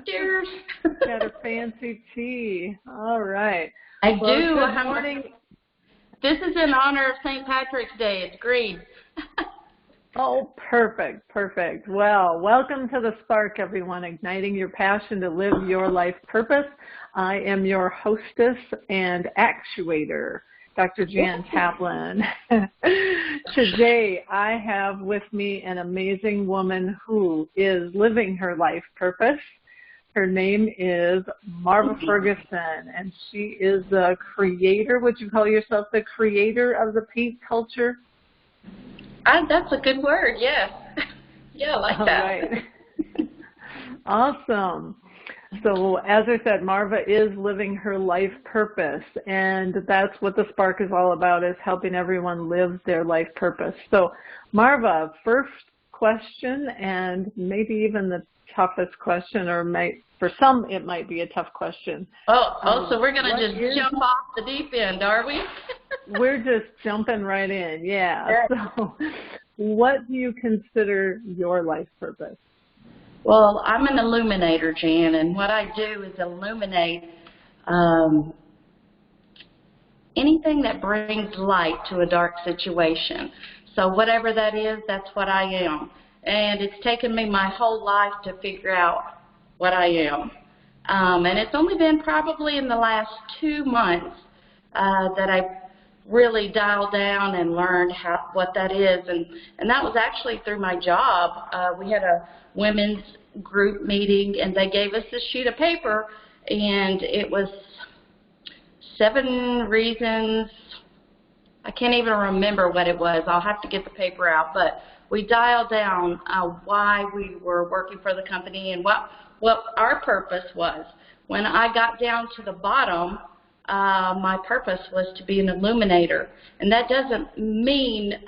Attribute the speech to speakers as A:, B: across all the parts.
A: Cheers.
B: Got a fancy tea. All right.
A: I
B: Well,
A: do.
B: Good morning.
A: This is in honor of St. Patrick's Day. It's green.
B: Oh, perfect, perfect. Well, welcome to The Spark, everyone, igniting your passion to live your life purpose. I am your hostess and actuator, Dr. Jan Kaplan. Today, I have with me an amazing woman who is living her life purpose. Her name is Marva Ferguson, and she is the creator. Would you call yourself the creator of the paint culture?
A: That's a good word, yes. Yeah, I like that.
B: All right. Awesome. So as I said, Marva is living her life purpose, and that's what the Spark is all about, is helping everyone live their life purpose. So Marva, first question, and maybe even the toughest question, or for some it might be a tough question.
A: So we're going to just jump off the deep end, are we?
B: We're just jumping right in, yeah. So what do you consider your life purpose?
A: Well, I'm an illuminator, Jan, and what I do is illuminate anything that brings light to a dark situation. So whatever that is, that's what I am. And it's taken me my whole life to figure out what I am. And it's only been probably in the last 2 months that I really dialed down and learned what that is. And that was actually through my job. We had a women's group meeting, and they gave us this sheet of paper, and it was 7 reasons. I can't even remember what it was. I'll have to get the paper out. But we dialed down why we were working for the company and what our purpose was. When I got down to the bottom, my purpose was to be an illuminator. And that doesn't mean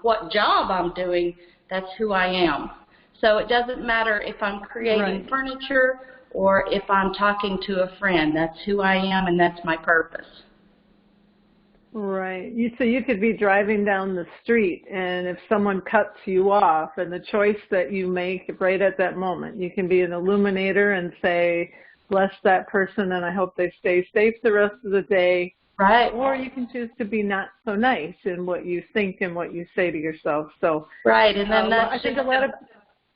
A: what job I'm doing. That's who I am. So it doesn't matter if I'm creating furniture or if I'm talking to a friend. That's who I am, and that's my purpose.
B: Right. So you could be driving down the street, and if someone cuts you off, and the choice that you make right at that moment, you can be an illuminator and say, bless that person, and I hope they stay safe the rest of the day.
A: Right.
B: Or you can choose to be not so nice in what you think and what you say to yourself. So
A: right, and then
B: I think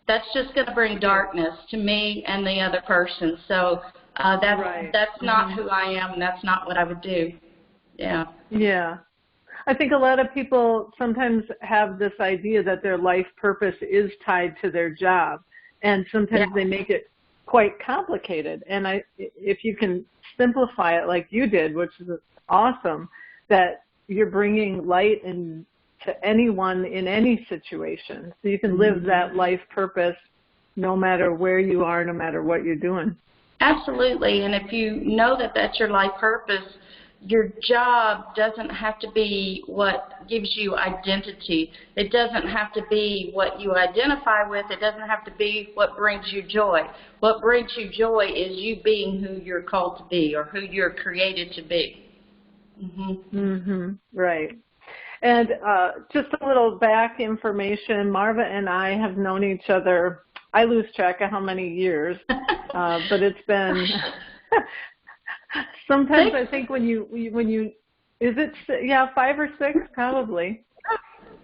A: that's just going to bring darkness to me and the other person. So that's not who I am, and that's not what I would do. Yeah.
B: Yeah. I think a lot of people sometimes have this idea that their life purpose is tied to their job, and sometimes they make it quite complicated. And if you can simplify it like you did, which is awesome, that you're bringing light to anyone in any situation, so you can live that life purpose no matter where you are, no matter what you're doing.
A: Absolutely. And if you know that that's your life purpose, your job doesn't have to be what gives you identity. It doesn't have to be what you identify with. It doesn't have to be what brings you joy. What brings you joy is you being who you're called to be or who you're created to be.
B: Right. And just a little back information, Marva and I have known each other, I lose track of how many years, but it's been... Sometimes I think when you is it 5 or 6 probably.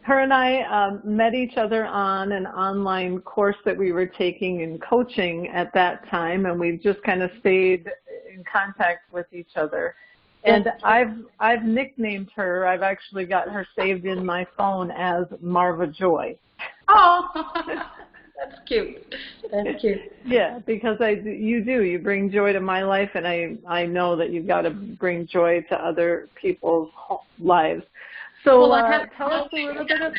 B: Her and I met each other on an online course that we were taking in coaching at that time, and we've just kind of stayed in contact with each other. And I've nicknamed her. I've actually got her saved in my phone as Marva Joy.
A: Oh. That's cute. That's cute.
B: Yeah, because you bring joy to my life, and I know that you've got to bring joy to other people's lives. So tell us a little bit of...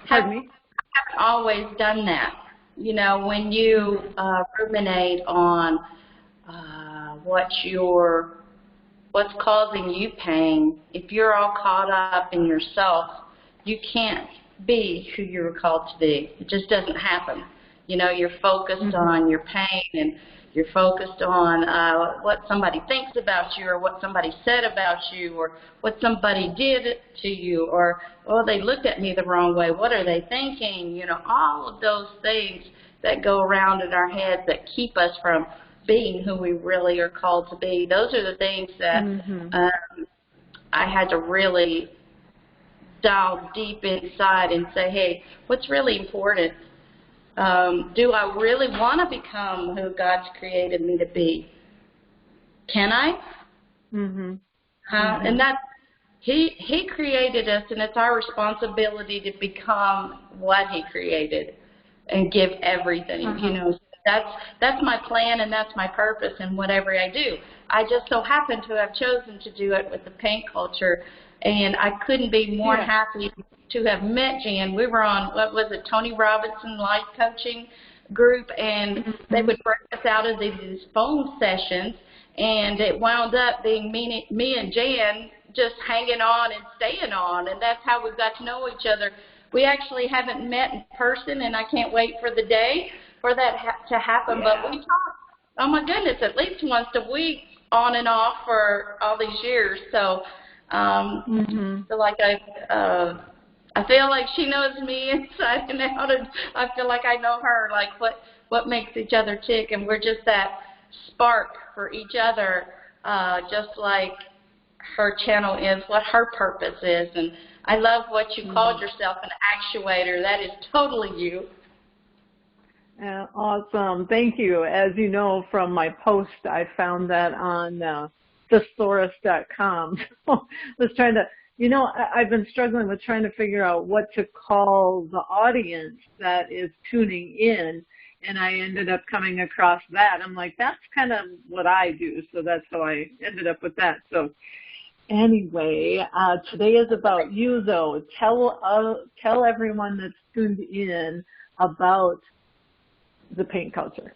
B: Pardon me?
A: I've always done that. You know, when you ruminate on what's causing you pain, if you're all caught up in yourself, you can't be who you were called to be. It just doesn't happen. You know, you're focused on your pain, and you're focused on what somebody thinks about you, or what somebody said about you, or what somebody did to you, or, oh, they looked at me the wrong way. What are they thinking? You know, all of those things that go around in our heads that keep us from being who we really are called to be. Those are the things that I had to really dive deep inside and say, hey, what's really important? Do I really want to become who God's created me to be? Can I? And that He created us, and it's our responsibility to become what He created and give everything. You know, that's my plan and that's my purpose in whatever I do. I just so happen to have chosen to do it with the paint culture, and I couldn't be more happy to have met Jan. We were on, what was it, Tony Robinson life coaching group, and they would break us out of these phone sessions, and it wound up being me and Jan just hanging on and staying on, and that's how we got to know each other. We actually haven't met in person, and I can't wait for the day for that to happen, but we talk, oh my goodness, at least once a week on and off for all these years. So so like I feel like she knows me inside and out, and I feel like I know her, like what makes each other tick, and we're just that spark for each other, just like her channel is, what her purpose is. And I love what you called yourself, an actuator. That is totally you.
B: Awesome. Thank you. As you know from my post, I found that on thesaurus.com. So I was trying to, you know, I've been struggling with trying to figure out what to call the audience that is tuning in, and I ended up coming across that. I'm like, that's kind of what I do, so that's how I ended up with that. So anyway, today is about you, though. Tell everyone that's tuned in about the paint culture.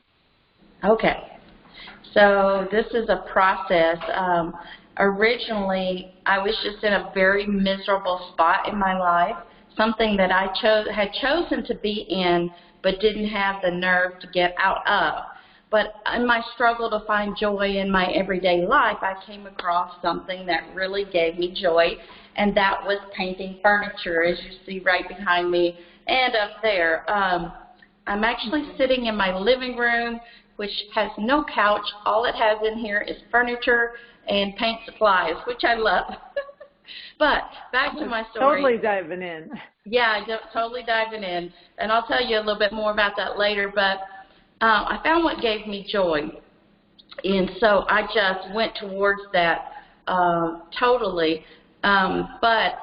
A: Okay. So this is a process. Originally, I was just in a very miserable spot in my life, something that I had chosen to be in but didn't have the nerve to get out of. But in my struggle to find joy in my everyday life, I came across something that really gave me joy, and that was painting furniture, as you see right behind me and up there. I'm actually sitting in my living room, which has no couch. All it has in here is furniture and paint supplies, which I love. But back to my story.
B: Totally diving in.
A: Yeah, totally diving in. And I'll tell you a little bit more about that later. But I found what gave me joy. And so I just went towards that totally. But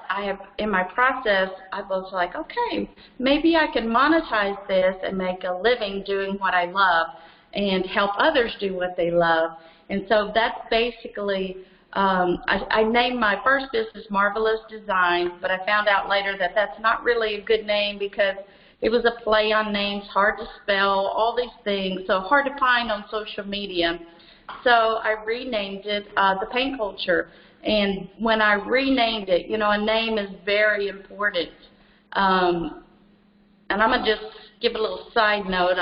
A: in my process, I was like, okay, maybe I can monetize this and make a living doing what I love and help others do what they love. And so that's basically, I named my first business Marvelous Designs, but I found out later that that's not really a good name because it was a play on names, hard to spell, all these things, so hard to find on social media. So I renamed it The Paint Culture. And when I renamed it, you know, a name is very important. And I'm gonna just give a little side note.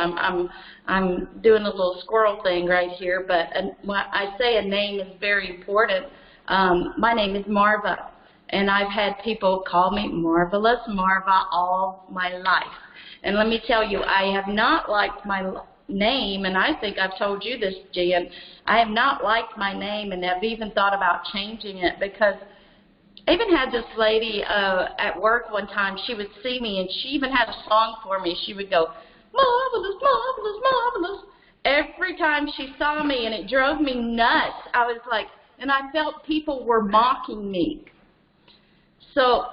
A: I'm doing a little squirrel thing right here, but when I say a name is very important, my name is Marva, and I've had people call me Marvelous Marva all my life. And let me tell you, I have not liked my name, and I think I've told you this, Jan. I have not liked my name, and I've even thought about changing it because I even had this lady at work one time. She would see me, and she even had a song for me. She would go, Marvelous, Marvelous, Marvelous, every time she saw me, and it drove me nuts. I was like, and I felt people were mocking me. So,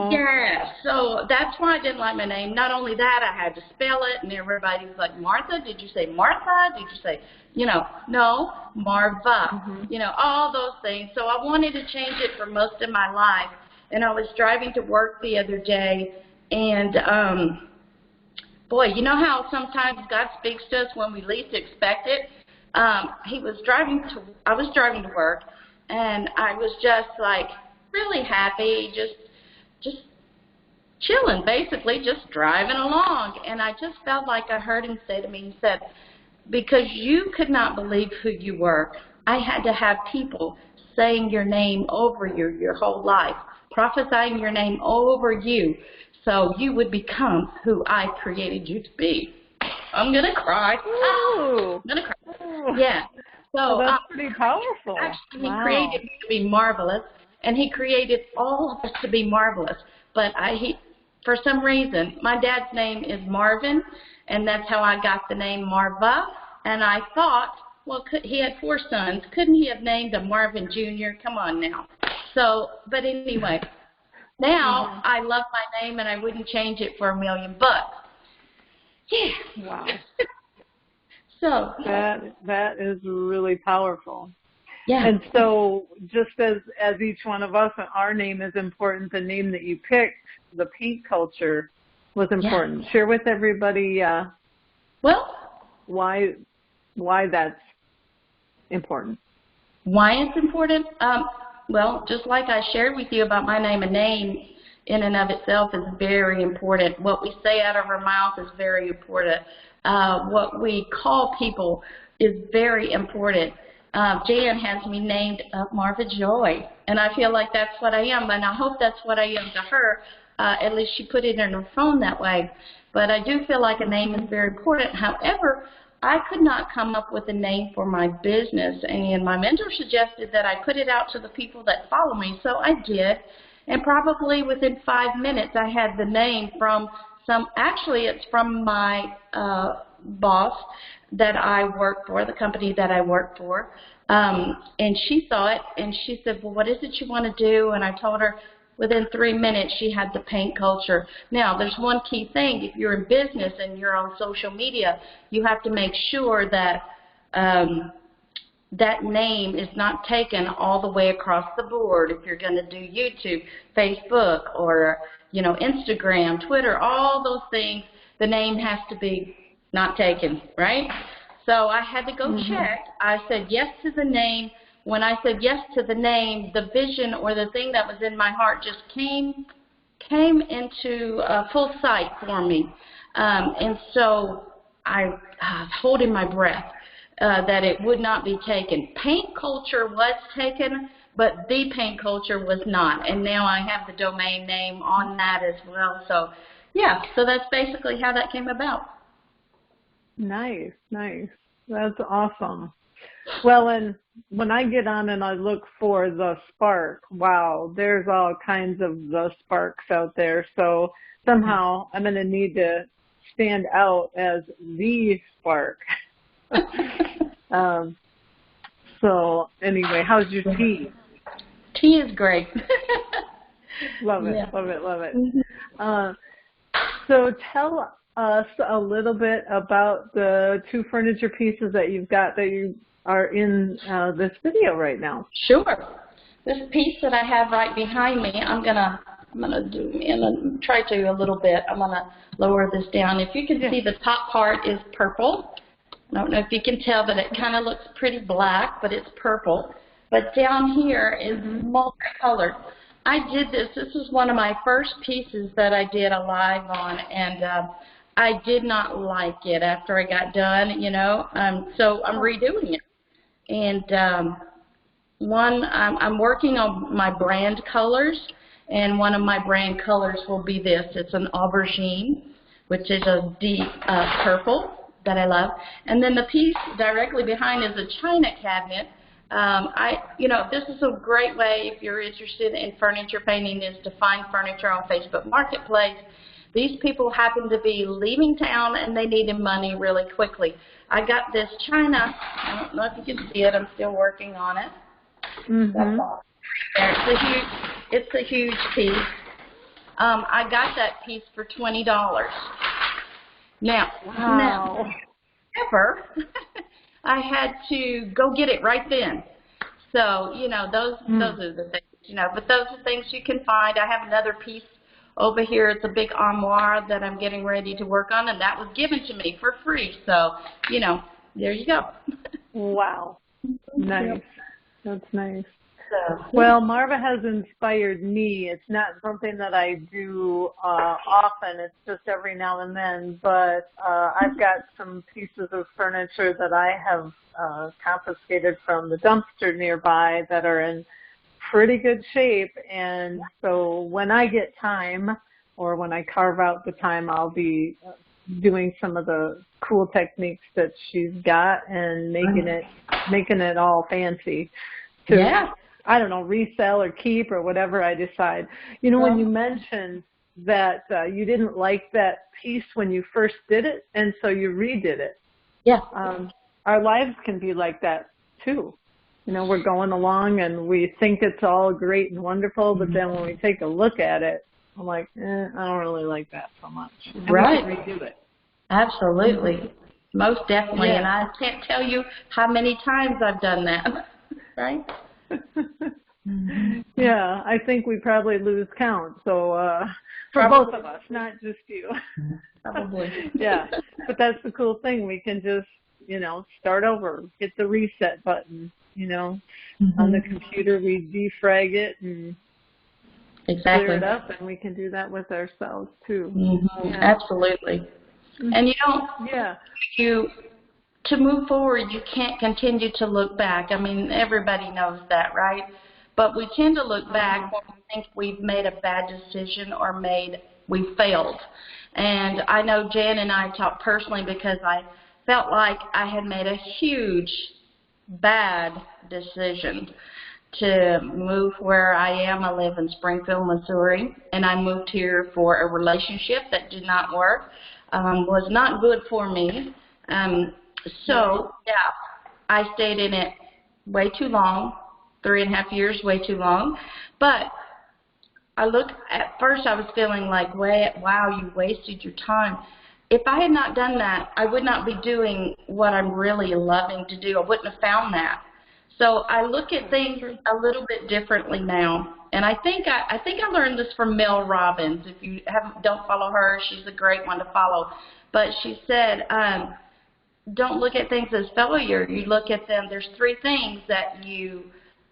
A: yeah, so that's why I didn't like my name. Not only that, I had to spell it, and everybody's like, Martha, did you say Martha? Did you say, you know, no, Marva, you know, all those things. So I wanted to change it for most of my life, and I was driving to work the other day, and boy, you know how sometimes God speaks to us when we least expect it? I was driving to work, and I was just like, really happy, just chilling, basically, just driving along. And I just felt like I heard him say to me, he said, because you could not believe who you were, I had to have people saying your name over you your whole life, prophesying your name over you, so you would become who I created you to be. I'm going to cry.
B: Ooh.
A: I'm going to cry.
B: Ooh.
A: Yeah. So
B: that's pretty powerful.
A: actually, he
B: Wow.
A: created me to be marvelous, and he created all of us to be marvelous. But for some reason, my dad's name is Marvin, and that's how I got the name Marva. And I thought, well, he had 4 sons. Couldn't he have named a Marvin Jr.? Come on now. So, but anyway, now I love my name, and I wouldn't change it for $1 million. Yeah.
B: Wow.
A: So
B: that is really powerful.
A: yeah.
B: And so just as each one of us, our name is important, the name that you picked, the paint culture, was important. Yeah. Share with everybody why that's important.
A: Why it's important? Well, just like I shared with you about my name, a name in and of itself is very important. What we say out of our mouth is very important. What we call people is very important. Jan has me named Marva Joy, and I feel like that's what I am, and I hope that's what I am to her. At least she put it in her phone that way. But I do feel like a name is very important. However, I could not come up with a name for my business, and my mentor suggested that I put it out to the people that follow me, so I did. And probably within 5 minutes, I had the name from actually it's from my boss that I work for, the company that I work for. And she saw it, and she said, well, what is it you want to do? And I told her within 3 minutes she had the paint culture. Now, there's one key thing. If you're in business and you're on social media, you have to make sure that that name is not taken all the way across the board. If you're going to do YouTube, Facebook, or Instagram, Twitter, all those things, the name has to be not taken, right? So I had to go check. I said yes to the name. When I said yes to the name, the vision or the thing that was in my heart just came into full sight for me. And so I was holding my breath that it would not be taken. Paint culture was taken, but the paint culture was not. And now I have the domain name on that as well. So, yeah, so that's basically how that came about.
B: Nice. That's awesome. Well, and when I get on and I look for the spark, wow, there's all kinds of the sparks out there. So somehow I'm going to need to stand out as the spark. So anyway, how's your tea?
A: Tea is great.
B: Love it.
A: Mm-hmm.
B: So tell us a little bit about the 2 furniture pieces that you've got that you are in this video right now.
A: Sure. This piece that I have right behind me, I'm gonna try to a little bit. I'm gonna lower this down. If you can see, the top part is purple. I don't know if you can tell, but it kind of looks pretty black, but it's purple. But down here is multicolored. I did this. This was one of my first pieces that I did a live on, and I did not like it after I got done, so I'm redoing it. And I'm working on my brand colors, and one of my brand colors will be this. It's an aubergine, which is a deep purple that I love. And then the piece directly behind is a china cabinet. This is a great way, if you're interested in furniture painting, is to find furniture on Facebook Marketplace. These people happen to be leaving town and they needed money really quickly. I got this china. I don't know if you can see it. I'm still working on it. That's all. It's a huge piece. I got that piece for $20. Now, however, I had to go get it right then. So, those are the things, but those are things you can find. I have another piece over here. It's a big armoire that I'm getting ready to work on, and that was given to me for free. So, there you go.
B: Wow. Nice. That's nice. Well, Marva has inspired me. It's not something that I do often. It's just every now and then. But I've got some pieces of furniture that I have confiscated from the dumpster nearby that are in pretty good shape. And so when I get time, or when I carve out the time, I'll be doing some of the cool techniques that she's got and making it all fancy to, I don't know, resell or keep or whatever I decide. You know, when you mentioned that you didn't like that piece when you first did it, and so you redid it.
A: Yeah.
B: Our lives can be like that too. You know, we're going along and we think it's all great and wonderful, but then when we take a look at it, I'm like, I don't really like that so much. And
A: right.
B: we can redo it.
A: Absolutely. Most definitely.
B: Yeah.
A: And I can't tell you how many times I've done that. Right?
B: Yeah, I think we probably lose count. So for
A: Probably.
B: both of us, not just you.
A: Probably.
B: Yeah, but that's the cool thing. We can just, you know, start over, hit the reset button, you know. On the computer, we defrag it and clear it up, and we can do that with ourselves too. Yeah.
A: Absolutely. And you don't, to move forward, you can't continue to look back. I mean, everybody knows that, right? But we tend to look back when we think we've made a bad decision or we failed. And I know Jan and I talked personally because I felt like I had made a huge bad decision to move where I am. I live in Springfield, Missouri, and I moved here for a relationship that did not work, was not good for me. I stayed in it way too long, 3.5 years, way too long. But at first I was feeling like, wow, you wasted your time. If I had not done that, I would not be doing what I'm really loving to do. I wouldn't have found that. So I look at things a little bit differently now. And I think I learned this from Mel Robbins. If you don't follow her, she's a great one to follow. But she said, don't look at things as failure. You look at them. There's 3 things that you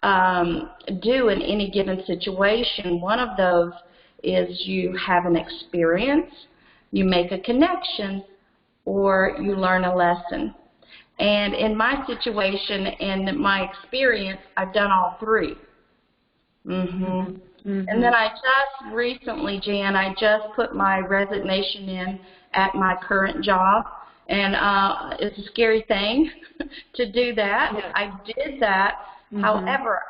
A: do in any given situation. One of those is you have an experience, you make a connection, or you learn a lesson. And in my situation and my experience, I've done all 3. And then I just recently, Jan, I just put my resignation in at my current job. And it's a scary thing to do that.
B: Yeah.
A: I did that. However,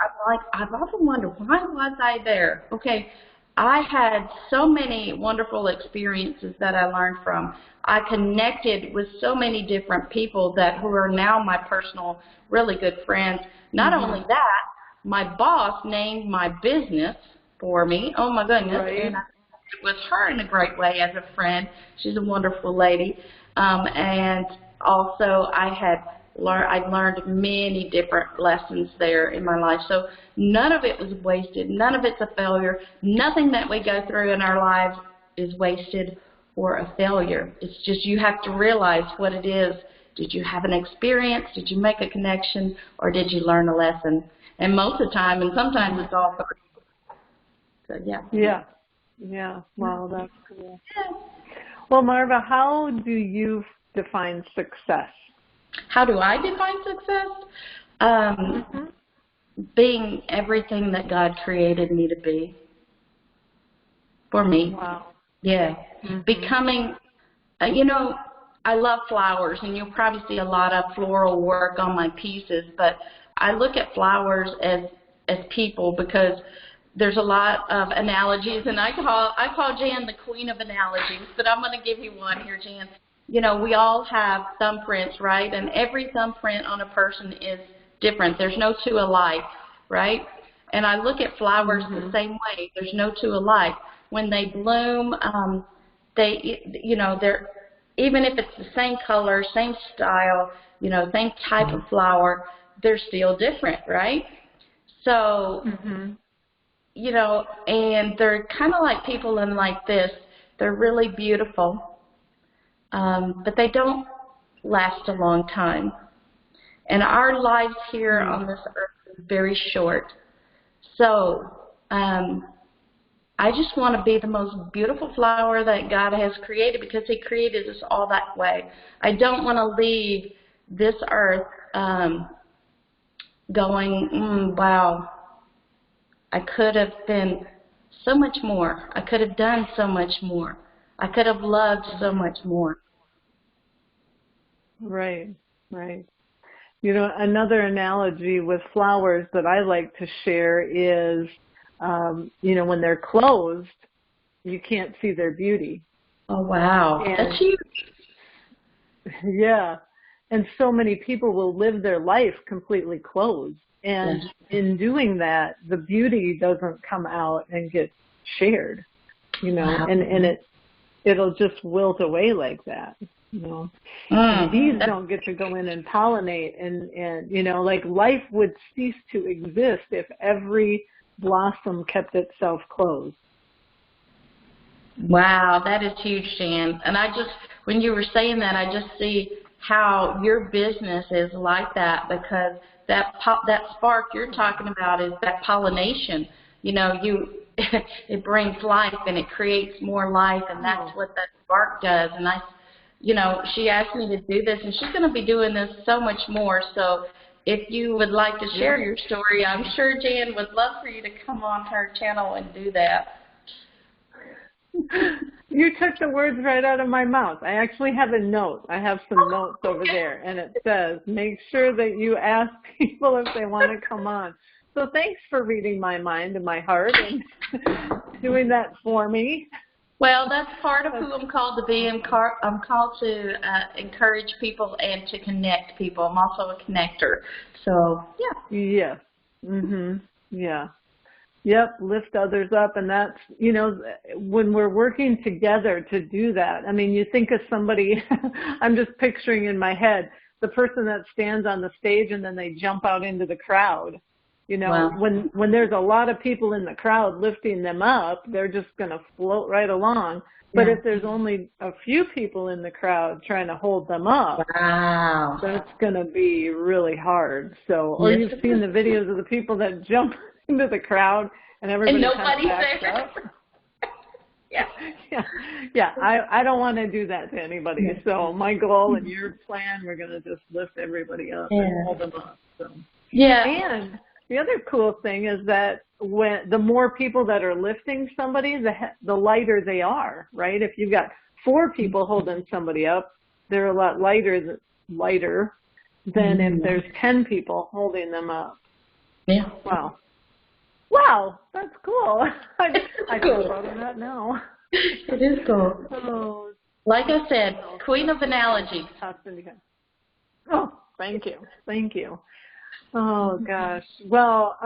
A: I've often wondered, why was I there? Okay, I had so many wonderful experiences that I learned from. I connected with so many different people who are now my personal, really good friends. Not only that, my boss named my business for me. Oh, my goodness.
B: Right.
A: And I connected with her in a great way as a friend. She's a wonderful lady. And also I've learned many different lessons there in my life. So none of it was wasted. None of it's a failure. Nothing that we go through in our lives is wasted or a failure. It's just you have to realize what it is. Did you have an experience? Did you make a connection? Or did you learn a lesson? And most of the time, and sometimes it's all 3. So, yeah.
B: Yeah. Wow, that's cool. Well, Marva, how do you define success?
A: How do I define success? Being everything that God created me to be. For me.
B: Wow.
A: Yeah. Becoming, I love flowers, and you'll probably see a lot of floral work on my pieces, but I look at flowers as people because there's a lot of analogies, and I call Jan the queen of analogies, but I'm going to give you one here, Jan. You know, we all have thumbprints, right? And every thumbprint on a person is different. There's no 2 alike, right? And I look at flowers the same way. There's no 2 alike. When they bloom, they're even if it's the same color, same style, same type of flower, they're still different, right? So, and they're kind of like people in like this. They're really beautiful, but they don't last a long time. And our lives here on this earth is very short. So I just want to be the most beautiful flower that God has created because He created us all that way. I don't want to leave this earth going, wow, I could have been so much more. I could have done so much more. I could have loved so much more.
B: Right, right. You know, another analogy with flowers that I like to share is, you know, when they're closed, you can't see their beauty.
A: Oh, wow. That's
B: And
A: huge.
B: yeah, and so many people will live their life completely closed. And
A: Yes.
B: in doing that, the beauty doesn't come out and get shared, you know,
A: Wow.
B: and it'll just wilt away like that, you know. And bees don't get to go in and pollinate and you know, like life would cease to exist if every blossom kept itself closed.
A: Wow, that is huge, Jan. And when you were saying that, I just see how your business is like that, because that spark you're talking about is that pollination. You know, it brings life and it creates more life, and that's what that spark does. And she asked me to do this, and she's going to be doing this so much more. So if you would like to share your story, I'm sure Jan would love for you to come on her channel and do that.
B: You took the words right out of my mouth. I actually have a note. I have some notes over there, and it says, make sure that you ask people if they want to come on. So thanks for reading my mind and my heart and doing that for me.
A: Well, that's part of who I'm called to be. I'm called to encourage people and to connect people. I'm also a connector. So, yeah.
B: Yes. Yeah. Yep, lift others up, and that's, you know, when we're working together to do that. I mean, you think of somebody, I'm just picturing in my head, the person that stands on the stage and then they jump out into the crowd. You know,
A: Wow.
B: when there's a lot of people in the crowd lifting them up, they're just going to float right along. But if there's only a few people in the crowd trying to hold them up,
A: wow,
B: that's going to be really hard. So, or you've seen the videos of the people that jump into the crowd and everybody kind of backs up. Yeah. I don't want to do that to anybody. So my goal and your plan, we're going to just lift everybody up and hold them up. So.
A: Yeah.
B: And the other cool thing is that the more people that are lifting somebody, the lighter they are, right? If you've got 4 people holding somebody up, they're a lot lighter than if there's 10 people holding them up.
A: Yeah.
B: Wow, that's cool. I just thought of that now.
A: It is cool.
B: Oh,
A: like I said, queen of analogy.
B: Oh, thank you. Oh, gosh. Well,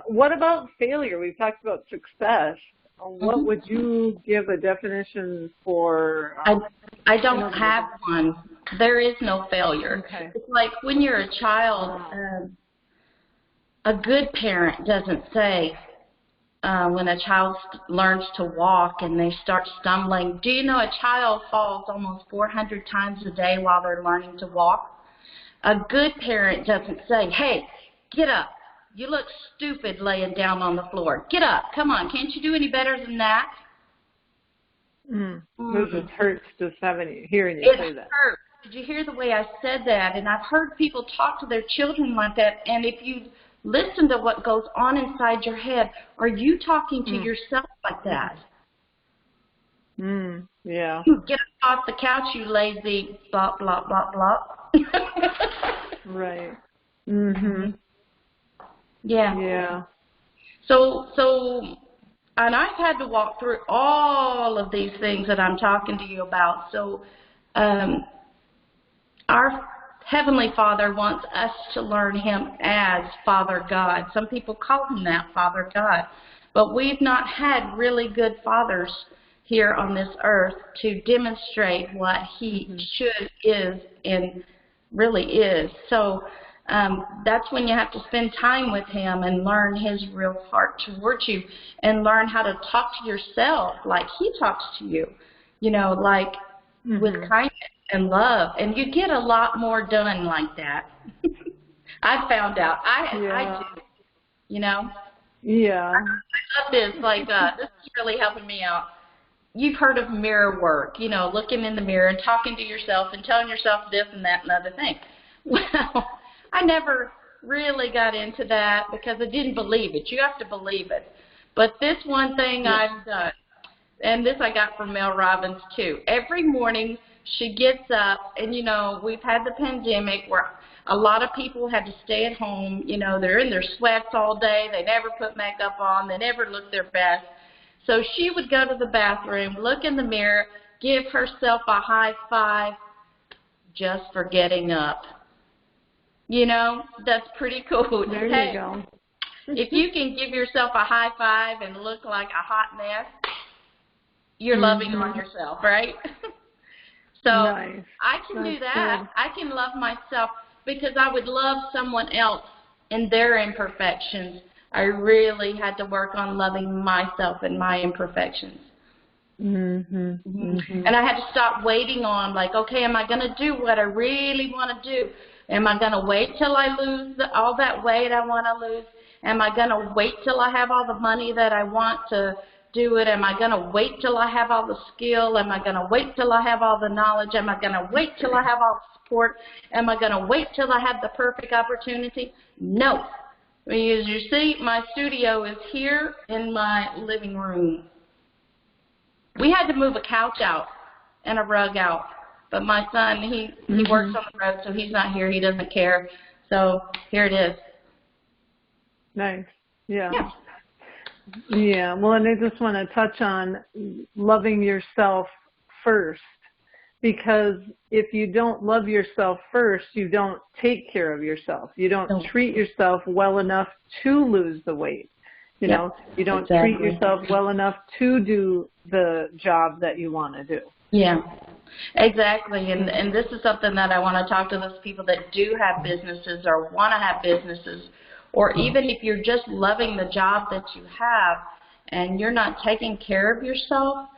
B: what about failure? We've talked about success. What would you give a definition for?
A: I don't have one. There is no failure.
B: Okay.
A: It's like when you're a child, a good parent doesn't say, when a child learns to walk and they start stumbling, do you know a child falls almost 400 times a day while they're learning to walk? A good parent doesn't say, hey, get up. You look stupid laying down on the floor. Get up. Come on. Can't you do any better than that?
B: It just hurts just hearing you say that.
A: It hurts. Did you hear the way I said that? And I've heard people talk to their children like that, and if you listen to what goes on inside your head, are you talking to yourself like that?
B: Yeah.
A: Get off the couch, you lazy blah, blah, blah, blah.
B: Right.
A: Yeah. So, and I've had to walk through all of these things that I'm talking to you about. So, our Heavenly Father wants us to learn Him as Father God. Some people call Him that, Father God. But we've not had really good fathers here on this earth to demonstrate what He is and really is. So that's when you have to spend time with Him and learn His real heart towards you and learn how to talk to yourself like He talks to you, you know, like with kindness and love. And you get a lot more done like that. I found out. I do, you know.
B: Yeah.
A: I love this. Like, this is really helping me out. You've heard of mirror work, you know, looking in the mirror and talking to yourself and telling yourself this and that and other thing. Well, I never really got into that because I didn't believe it. You have to believe it. But this one thing I've done, and this I got from Mel Robbins too. Every morning she gets up, and, you know, we've had the pandemic where a lot of people had to stay at home. You know, they're in their sweats all day. They never put makeup on. They never look their best. So she would go to the bathroom, look in the mirror, give herself a high five just for getting up. You know, that's pretty cool.
B: There you go.
A: If you can give yourself a high five and look like a hot mess, you're loving on yourself, right? So
B: nice.
A: I can do that.
B: Good.
A: I can love myself because I would love someone else in their imperfections. I really had to work on loving myself and my imperfections. And I had to stop waiting on, like, okay, am I going to do what I really want to do? Am I going to wait till I lose all that weight I want to lose? Am I going to wait till I have all the money that I want to do it? Am I going to wait till I have all the skill? Am I going to wait till I have all the knowledge? Am I going to wait till I have all the support? Am I going to wait till I have the perfect opportunity? No. As you see, my studio is here in my living room. We had to move a couch out and a rug out, but my son, he works on the road, so he's not here. He doesn't care. So here it is.
B: Nice. Yeah. Yeah. Well, and I just want to touch on loving yourself first, because if you don't love yourself first, you don't take care of yourself. You don't treat yourself well enough to lose the weight. You know, you don't treat yourself well enough to do the job that you want to do.
A: Yeah, exactly. And this is something that I want to talk to those people that do have businesses or want to have businesses, or even if you're just loving the job that you have and you're not taking care of yourself,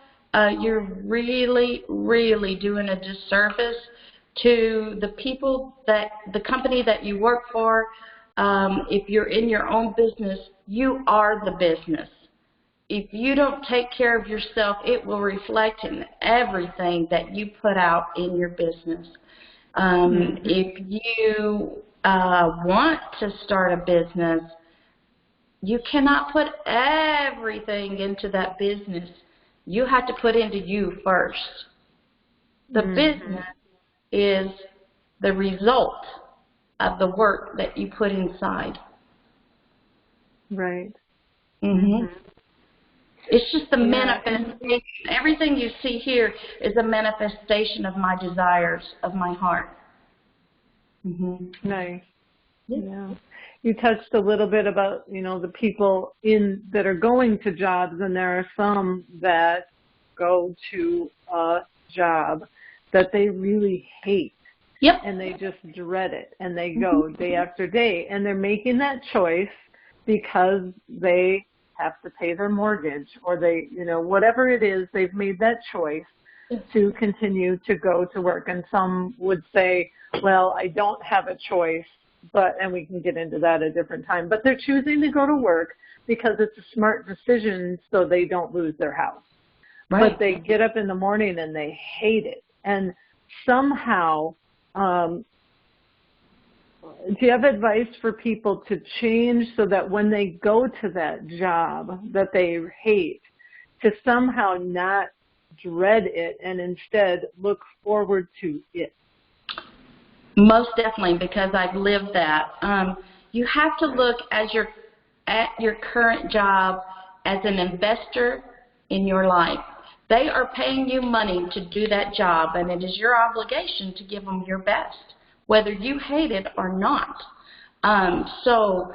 A: you're really, really doing a disservice to the people the company that you work for. If you're in your own business, you are the business. If you don't take care of yourself, it will reflect in everything that you put out in your business. If you want to start a business, you cannot put everything into that business. You have to put into you first. The business is the result of the work that you put inside.
B: Right.
A: It's just the manifestation. Everything you see here is a manifestation of my desires, of my heart.
B: Nice. Yeah. You touched a little bit about, you know, the people that are going to jobs, and there are some that go to a job that they really hate. And they just dread it, and they go day after day, and they're making that choice because they have to pay their mortgage, or they, you know, whatever it is, they've made that choice to continue to go to work. And some would say, well, I don't have a choice, and we can get into that a different time, but they're choosing to go to work because it's a smart decision so they don't lose their house. But they get up in the morning and they hate it. And somehow, do you have advice for people to change so that when they go to that job that they hate, to somehow not dread it and instead look forward to it?
A: Most definitely, because I've lived that. You have to look at your current job as an investor in your life. They are paying you money to do that job, and it is your obligation to give them your best, whether you hate it or not. So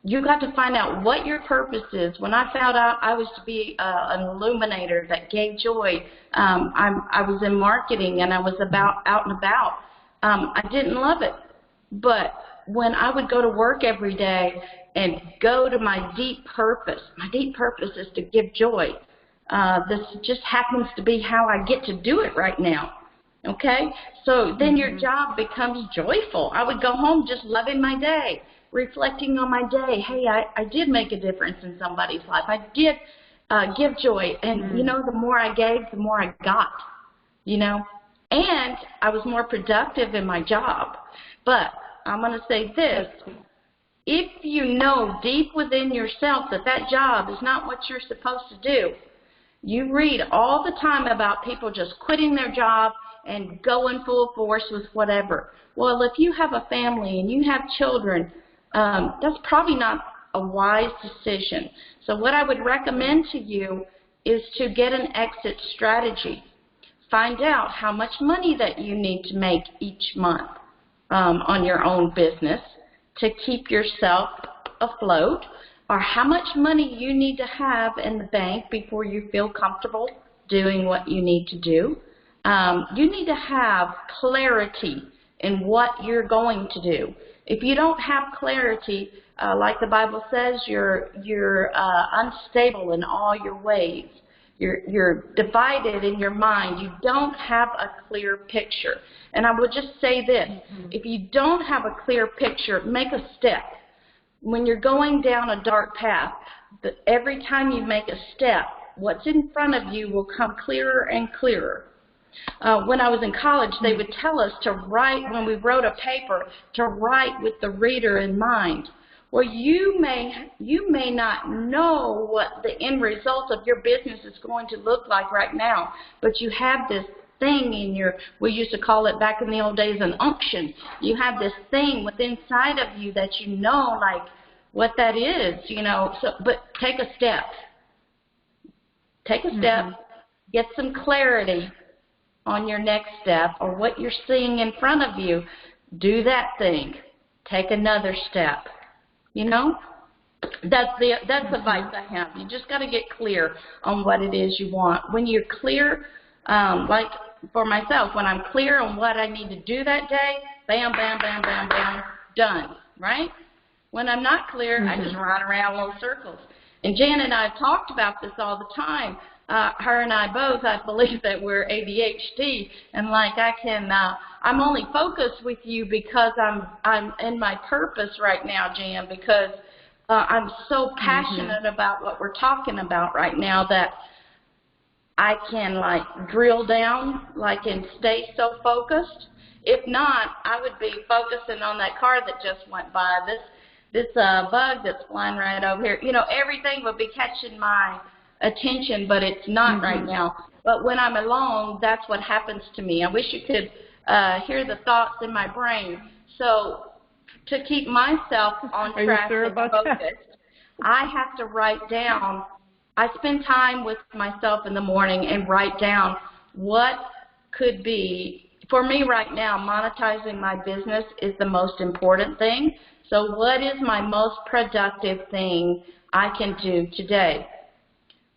A: you got to find out what your purpose is. When I found out I was to be an illuminator that gave joy, I was in marketing and I was out and about. I didn't love it, but when I would go to work every day and go to my deep purpose is to give joy. This just happens to be how I get to do it right now. Okay? So then your job becomes joyful. I would go home just loving my day, reflecting on my day. Hey, I did make a difference in somebody's life. I did give joy. And, you know, the more I gave, the more I got, you know. And I was more productive in my job. But I'm going to say this. If you know deep within yourself that job is not what you're supposed to do, you read all the time about people just quitting their job and going full force with whatever. Well, if you have a family and you have children, that's probably not a wise decision. So what I would recommend to you is to get an exit strategy. Find out how much money that you need to make each month on your own business to keep yourself afloat, or how much money you need to have in the bank before you feel comfortable doing what you need to do. You need to have clarity in what you're going to do. If you don't have clarity, like the Bible says, you're unstable in all your ways. You're divided in your mind. You don't have a clear picture. And I would just say this, if you don't have a clear picture, make a step. When you're going down a dark path, every time you make a step, what's in front of you will come clearer and clearer. When I was in college, they would tell us to write, when we wrote a paper, to write with the reader in mind. Well, you may not know what the end result of your business is going to look like right now, but you have this thing in your, we used to call it back in the old days an unction. You have this thing within inside of you that you know, like, what that is, you know. So, but take a step. Take a step. Get some clarity on your next step or what you're seeing in front of you. Do that thing. Take another step. You know, that's advice I have. You just got to get clear on what it is you want. When you're clear, like for myself, when I'm clear on what I need to do that day, bam, bam, bam, bam, bam, done, right? When I'm not clear, I just run around little circles. And Jan and I have talked about this all the time. Her and I both, I believe that we're ADHD, and like I'm only focused with you because I'm in my purpose right now, Jan, because I'm so passionate about what we're talking about right now that I can like drill down like and stay so focused. If not, I would be focusing on that car that just went by, this bug that's flying right over here. You know, everything would be catching my attention, but it's not right now. But when I'm alone, that's what happens to me. I wish you could hear the thoughts in my brain. So to keep myself on track and focused, I have to write down. I spend time with myself in the morning and write down what could be, for me right now, monetizing my business is the most important thing. So what is my most productive thing I can do today?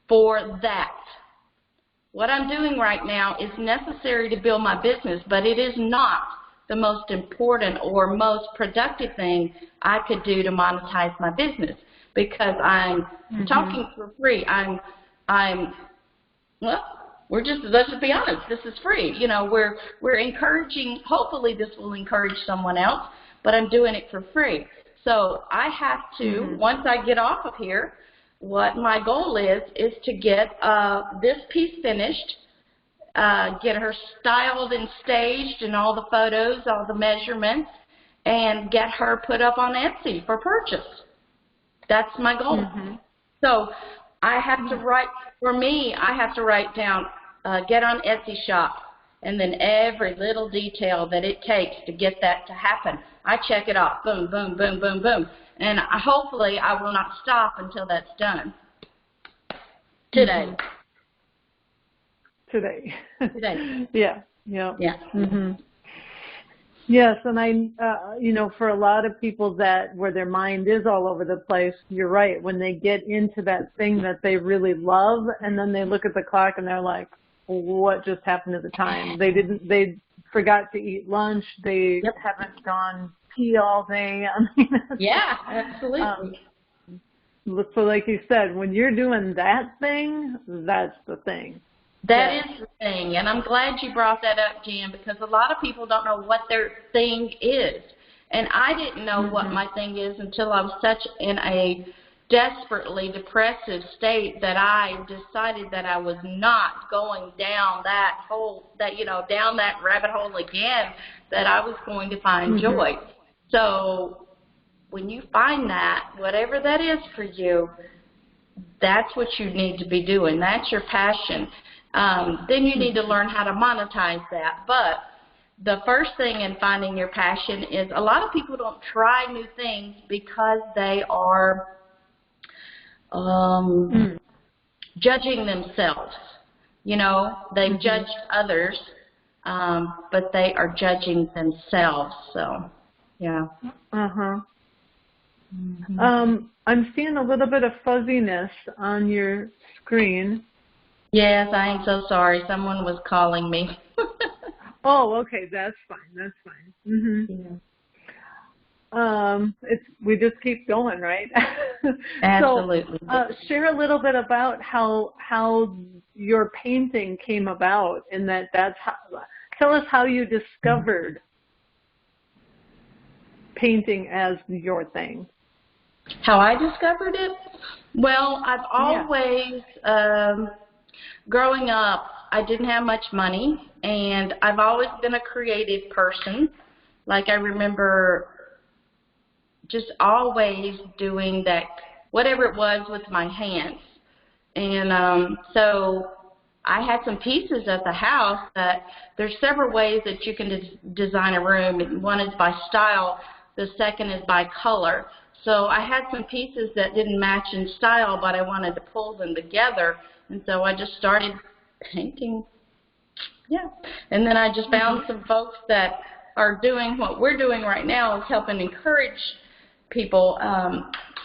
A: For that. What I'm doing right now is necessary to build my business, but it is not the most important or most productive thing I could do to monetize my business, because I'm talking for free. Well, let's just be honest, this is free. You know, we're encouraging, hopefully this will encourage someone else, but I'm doing it for free. So I have to, once I get off of here, what my goal is to get this piece finished, get her styled and staged and all the photos, all the measurements, and get her put up on Etsy for purchase. That's my goal. So I have to write, for me, I have to write down, get on Etsy shop, and then every little detail that it takes to get that to happen. I check it off, boom, boom, boom, boom, boom. And hopefully I will not stop until that's done. Today.
B: Today.
A: Yeah.
B: Yes, and you know, for a lot of people where their mind is all over the place, you're right. When they get into that thing that they really love, and then they look at the clock and they're like, what just happened to the time? They forgot to eat lunch. They haven't gone pee all day. I mean,
A: yeah, absolutely.
B: So like you said, when you're doing that thing, that's the thing.
A: That is the thing, and I'm glad you brought that up, Jan, because a lot of people don't know what their thing is. And I didn't know what my thing is until I was in a desperately depressive state that I decided that I was not going down that down that rabbit hole again, that I was going to find joy. So when you find that, whatever that is for you, that's what you need to be doing. That's your passion. then you need to learn how to monetize that. But the first thing in finding your passion is a lot of people don't try new things because they are judging themselves. You know, they've judged others, but they are judging themselves. So, yeah.
B: I'm seeing a little bit of fuzziness on your screen. Yes, I am so sorry. Someone was calling me.
C: Oh, okay, that's fine. That's fine. We just keep going, right?
B: Absolutely.
C: So, share a little bit about how your painting came about, and that's how. Tell us how you discovered painting as your thing.
B: How I discovered it? Well, I've always, growing up, I didn't have much money, and I've always been a creative person. Like, I remember just always doing that, whatever it was with my hands. And so I had some pieces at the house that there's several ways that you can design a room. One is by style. The second is by color. So I had some pieces that didn't match in style, but I wanted to pull them together. And so I just started painting. Yeah. And then I just found some folks that are doing what we're doing right now, is helping encourage people.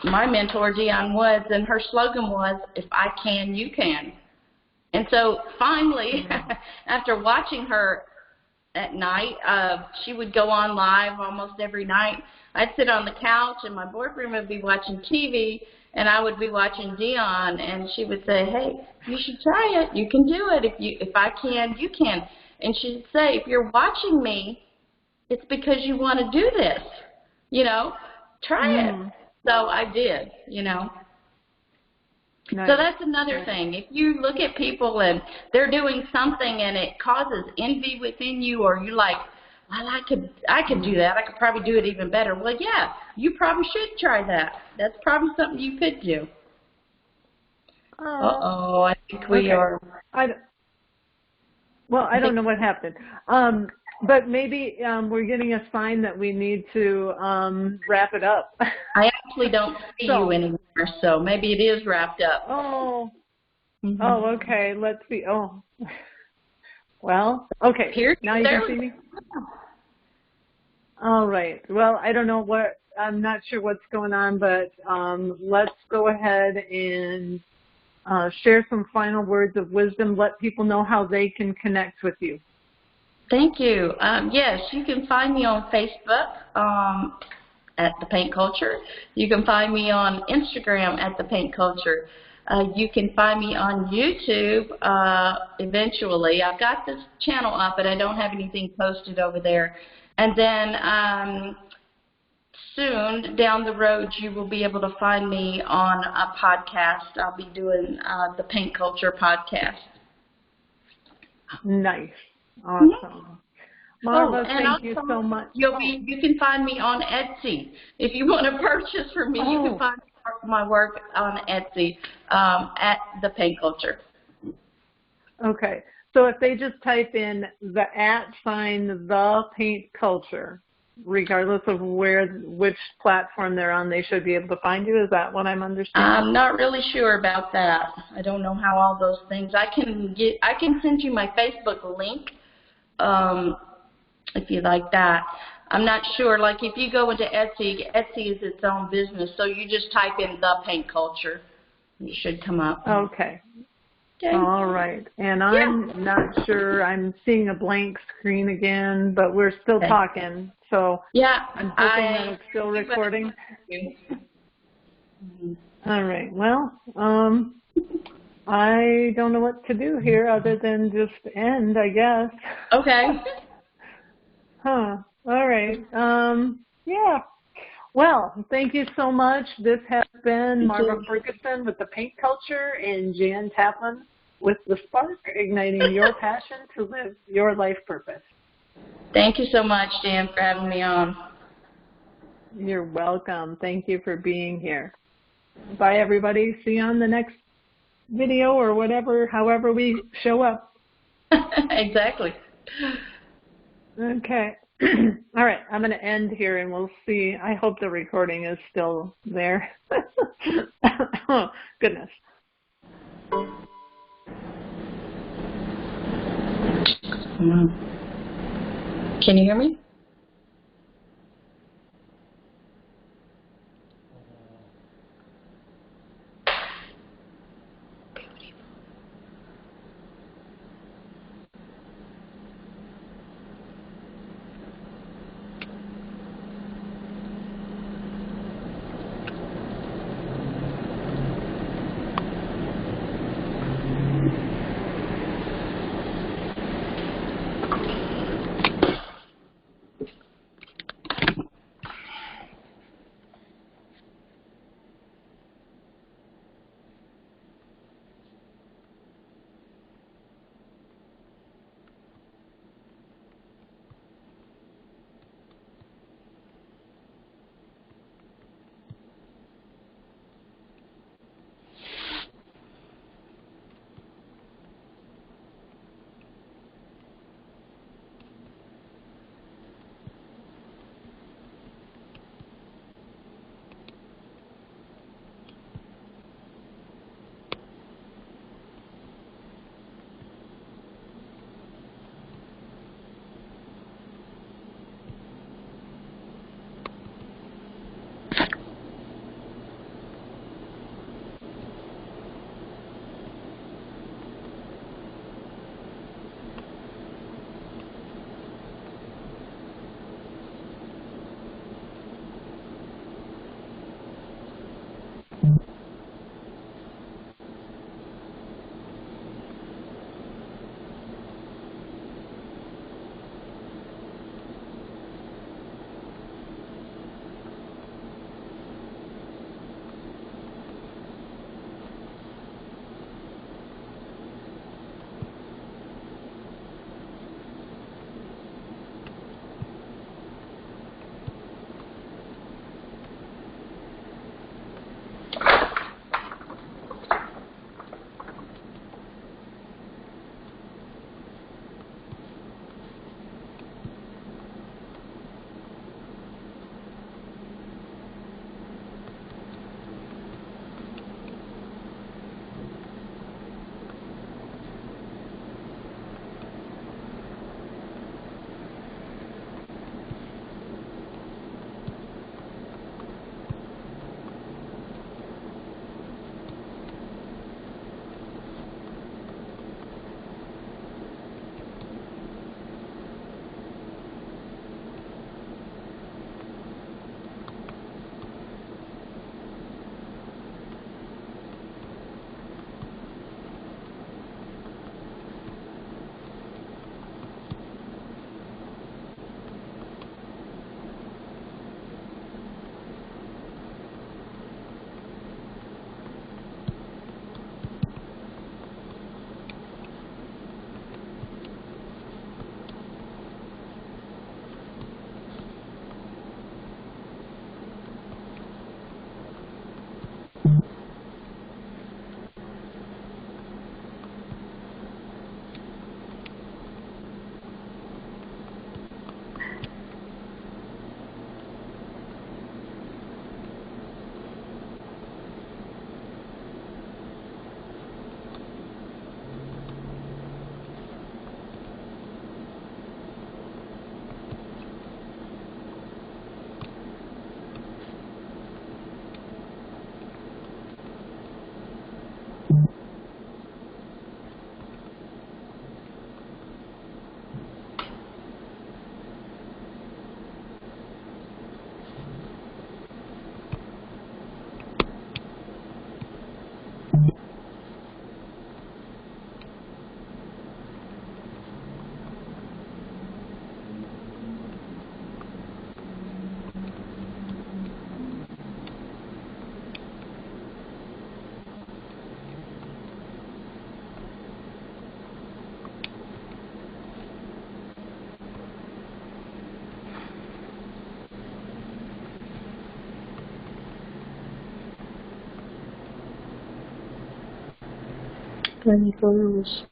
B: My mentor, Dionne Woods, and her slogan was, "If I can, you can." And so finally, after watching her at night, she would go on live almost every night. I'd sit on the couch, and my boyfriend would be watching TV, and I would be watching Dionne, and she would say, "Hey, you should try it. You can do it. If I can, you can." And she'd say, "If you're watching me, it's because you want to do this. You know, try it." So I did, you know.
C: Nice.
B: So that's another thing. If you look at people and they're doing something and it causes envy within you, or you like, "Well, I could do that. I could probably do it even better." Well, yeah, you probably should try that. That's probably something you could do. I think we are.
C: I don't know what happened. But maybe we're getting a sign that we need to wrap it up.
B: I actually don't see you anymore, so maybe it is wrapped up.
C: Oh, okay. Let's see. Oh, well, okay.
B: Here,
C: now you can see me? All right. Well, I don't know I'm not sure what's going on, but let's go ahead and share some final words of wisdom. Let people know how they can connect with you.
B: Thank you. Yes, you can find me on Facebook at The Paint Culture. You can find me on Instagram at The Paint Culture. You can find me on YouTube eventually. I've got this channel up, but I don't have anything posted over there. And then soon, down the road, you will be able to find me on a podcast. I'll be doing the Paint Culture podcast.
C: Nice. Awesome. Marva, thank you so much.
B: You can find me on Etsy. If you want to purchase from me, you can find my work on Etsy at The Paint Culture.
C: Okay. So if they just type in the @The Paint Culture, regardless of which platform they're on, they should be able to find you. Is that what I'm understanding?
B: I'm not really sure about that. I don't know how all those things. I can send you my Facebook link if you like that. I'm not sure. Like, if you go into Etsy is its own business, so you just type in The Paint Culture. It should come up.
C: Okay.
B: Okay.
C: All right. And I'm not sure. I'm seeing a blank screen again, but we're still talking. So I'm hoping that it's still recording. All right. Well, I don't know what to do here other than just end, I guess.
B: Okay.
C: All right. Yeah. Well, thank you so much. This has been Marva Ferguson with The Paint Culture and Jan Taplin with The Spark, igniting your passion to live your life purpose.
B: Thank you so much, Jan, for having me on.
C: You're welcome. Thank you for being here. Bye, everybody. See you on the next
B: video or whatever, however we show up.
A: Exactly.
B: Okay. All right, I'm going to end here and we'll see. I hope the recording is still there. Oh, goodness.
A: Can you hear me?
C: and girls.